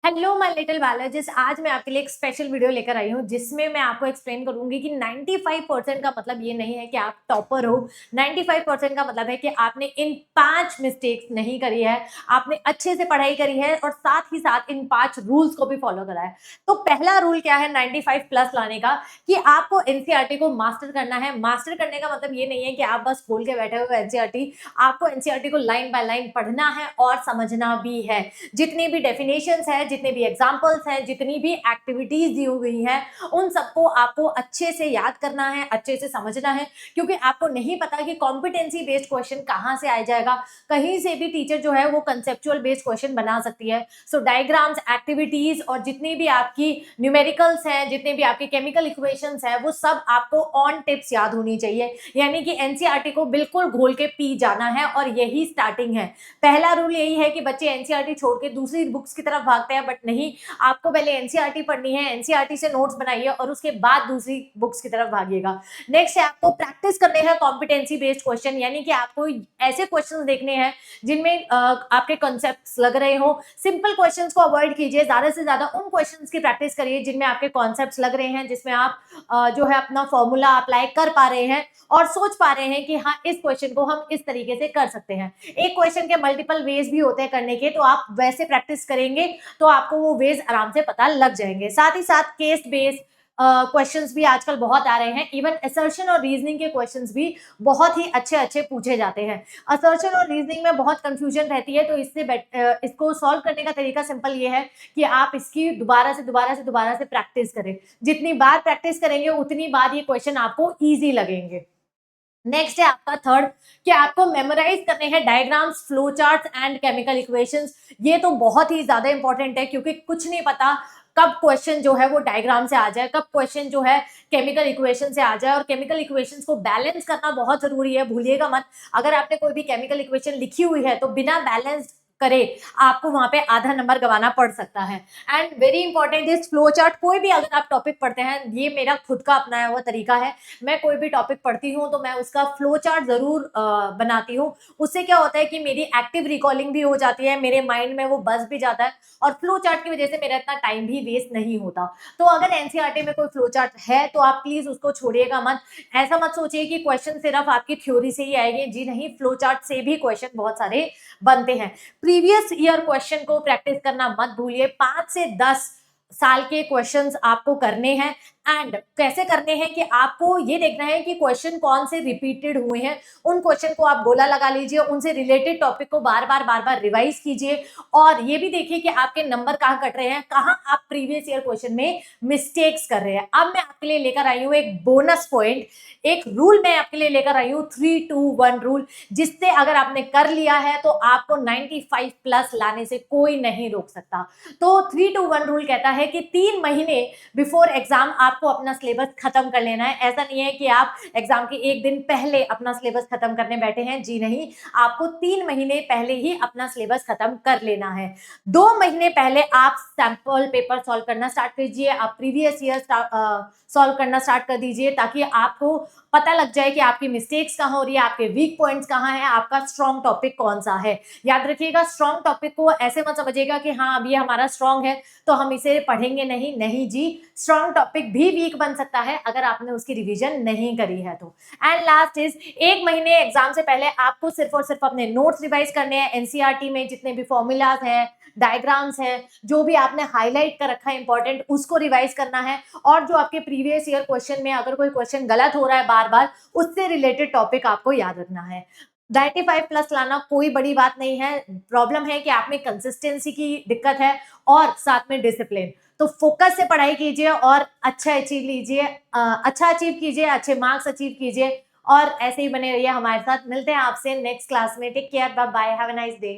Hello my little biologist. आज मैं आपके लिए एक स्पेशल वीडियो लेकर आई हूँ जिसमें मैं आपको एक्सप्लेन करूंगी कि 95% का मतलब ये नहीं है कि आप टॉपर हो। 95% का मतलब है कि आपने इन 5 मिस्टेक्स नहीं करी है, आपने अच्छे से पढ़ाई करी है और साथ ही साथ इन 5 रूल्स को भी फॉलो करा है। तो पहला रूल क्या है 95 प्लस लाने का, कि आपको एनसीईआरटी को मास्टर करना है। मास्टर करने का मतलब ये नहीं है कि आप बस खोल के बैठे हो एनसीईआरटी, आपको एनसीईआरटी को लाइन बाय लाइन पढ़ना है और समझना भी है। जितनी भी डेफिनेशंस है, जितने भी एग्जांपल्स हैं, जितनी भी एक्टिविटीज दी हुई हैं, उन सबको आपको अच्छे से याद करना है, अच्छे से समझना है, क्योंकि आपको नहीं पता कि कॉम्पिटेंसी बेस्ड क्वेश्चन कहां से आ जाएगा। कहीं से भी टीचर जो है वो कंसेप्चुअल बेस्ड क्वेश्चन बना सकती है। सो डायग्राम्स, एक्टिविटीज और जितनी भी आपकी न्यूमेरिकल्स हैं, जितने भी आपके केमिकल इक्वेशंस हैं, वो सब आपको ऑन टिप्स याद होनी चाहिए। यानी कि एनसीईआरटी को बिल्कुल घोल के पी जाना है और यही स्टार्टिंग है। पहला रूल यही है कि बच्चे एनसीईआरटी छोड़ के दूसरी बुक्स की तरफ भागते हैं, बट नहीं, आपको पहले एनसीईआरटी पढ़नी है, एनसीईआरटी से नोट्स बनाइए और उसके बाद दूसरी बुक्स की तरफ भागिएगा। नेक्स्ट है आपको प्रैक्टिस करने हैं कॉम्पिटेंसी बेस्ड क्वेश्चन, यानी कि आपको ऐसे क्वेश्चंस देखने हैं जिनमें आपके कॉन्सेप्ट्स लग रहे हो। सिंपल क्वेश्चंस को अवॉइड कीजिए, ज्यादा से ज्यादा उन क्वेश्चंस की प्रैक्टिस करिए जिनमें आपके कॉन्सेप्ट्स लग रहे हैं, जिसमें आप जो है अपना फॉर्मूला अप्लाई कर पा रहे हैं और सोच पा रहे हैं कि हाँ, इस क्वेश्चन को हम इस तरीके से कर सकते हैं। एक क्वेश्चन के मल्टीपल वेज भी होते हैं करने के, तो आप वैसे प्रैक्टिस करेंगे तो आपको वो वेज आराम से पता लग जाएंगे। साथ ही साथ केस बेस्ड क्वेश्चंस भी आजकल बहुत आ रहे हैं। इवन असर्शन और रीजनिंग के क्वेश्चंस भी बहुत ही अच्छे अच्छे पूछे जाते हैं। असर्शन और रीजनिंग में बहुत कंफ्यूजन रहती है, तो इसको सॉल्व करने का तरीका सिंपल ये है कि आप इसकी दोबारा से प्रैक्टिस करें। जितनी बार प्रैक्टिस करेंगे उतनी बार ये क्वेश्चन आपको ईजी लगेंगे। नेक्स्ट है आपका थर्ड, कि आपको मेमोराइज करने हैं diagrams, flow charts and chemical equations. ये तो बहुत ही ज्यादा इंपॉर्टेंट है, क्योंकि कुछ नहीं पता कब क्वेश्चन जो है वो डायग्राम से आ जाए, कब क्वेश्चन जो है केमिकल इक्वेशन से आ जाए। और केमिकल इक्वेशंस को बैलेंस करना बहुत जरूरी है, भूलिएगा मत। अगर आपने कोई भी केमिकल इक्वेशन लिखी हुई है तो बिना बैलेंस करे आपको वहां पे आधा नंबर गवाना पड़ सकता है। And very important is flow chart. कोई भी अगर आप टॉपिक पढ़ते हैं, ये मेरा खुद का अपनाया हुआ तरीका है, मैं कोई भी टॉपिक पढ़ती हूँ तो मैं उसका फ्लो चार्ट जरूर बनाती हूँ। उससे क्या होता है कि मेरी एक्टिव रिकॉलिंग भी हो जाती है, मेरे माइंड में वो बस भी जाता है और फ्लो चार्ट की वजह से मेरा इतना टाइम भी वेस्ट नहीं होता। तो अगर एनसीईआरटी में कोई फ्लो चार्ट है तो आप प्लीज उसको छोड़िएगा मत। ऐसा मत सोचिए कि क्वेश्चन सिर्फ आपकी थ्योरी से ही आएंगे, जी नहीं, फ्लो चार्ट से भी क्वेश्चन बहुत सारे बनते हैं। प्रीवियस ईयर क्वेश्चन को प्रैक्टिस करना मत भूलिए। 5 से 10 साल के क्वेश्चंस आपको करने हैं। एंड कैसे करने हैं कि आपको ये देखना है कि क्वेश्चन कौन से रिपीटेड हुए हैं, उन क्वेश्चन को आप गोला लगा लीजिए, उनसे रिलेटेड टॉपिक को बार बार रिवाइज कीजिए और ये भी देखिए कि आपके नंबर कहाँ कट रहे हैं, कहाँ आप प्रीवियस ईयर क्वेश्चन में मिस्टेक्स कर रहे हैं। अब मैं आपके लिए लेकर आई हूँ एक बोनस पॉइंट, एक रूल मैं आपके लिए लेकर आई हूँ, 3-2-1 रूल, जिससे अगर आपने कर लिया है तो आपको 95 प्लस लाने से कोई नहीं रोक सकता। तो 3-2-1 रूल कहता है कि 3 महीने बिफोर एग्जाम आपको अपना सिलेबस खत्म कर लेना है। ऐसा नहीं है कि आप एग्जाम के एक दिन पहले अपना सिलेबस खत्म करने बैठे हैं, जी नहीं, आपको 3 महीने पहले ही अपना सिलेबस खत्म कर लेना है। 2 महीने पहले आप सैंपल पेपर सॉल्व करना स्टार्ट कीजिए, आप प्रीवियस ईयर सॉल्व करना स्टार्ट कर दीजिए, ताकि आपको पता लग जाए कि आपकी मिस्टेक्स कहाँ हो रही है, आपके वीक पॉइंट्स कहाँ हैं, आपका स्ट्रॉन्ग टॉपिक कौन सा है। याद रखिएगा, स्ट्रॉन्ग टॉपिक को ऐसे मत समझिएगा कि हाँ अब ये हमारा स्ट्रॉन्ग है तो हम इसे पढ़ेंगे नहीं, नहीं जी, स्ट्रॉन्ग टॉपिक भी वीक बन सकता है अगर आपने उसकी रिवीजन नहीं करी है तो। एंड लास्ट इज, 1 महीने एग्जाम से पहले आपको सिर्फ और सिर्फ अपने नोट्स रिवाइज करने हैं। एनसीईआरटी में जितने भी फॉर्मूलाज हैं, डायग्राम्स हैं, जो भी आपने हाईलाइट कर रखा है इंपॉर्टेंट, उसको रिवाइज करना है। और जो आपके प्रीवियस ईयर क्वेश्चन में अगर कोई क्वेश्चन गलत हो रहा है बार बार, उससे रिलेटेड टॉपिक आपको याद रखना है। 95 प्लस लाना कोई बड़ी बात नहीं है, प्रॉब्लम है कि आप में कंसिस्टेंसी की दिक्कत है और साथ में डिसिप्लिन। तो फोकस से पढ़ाई कीजिए और अच्छा अचीव लीजिए, अच्छा अचीव कीजिए, अच्छे मार्क्स अचीव कीजिए और ऐसे ही बने रहिए हमारे साथ। मिलते हैं आपसे नेक्स्ट क्लास में। Take care, bye bye, have a nice day.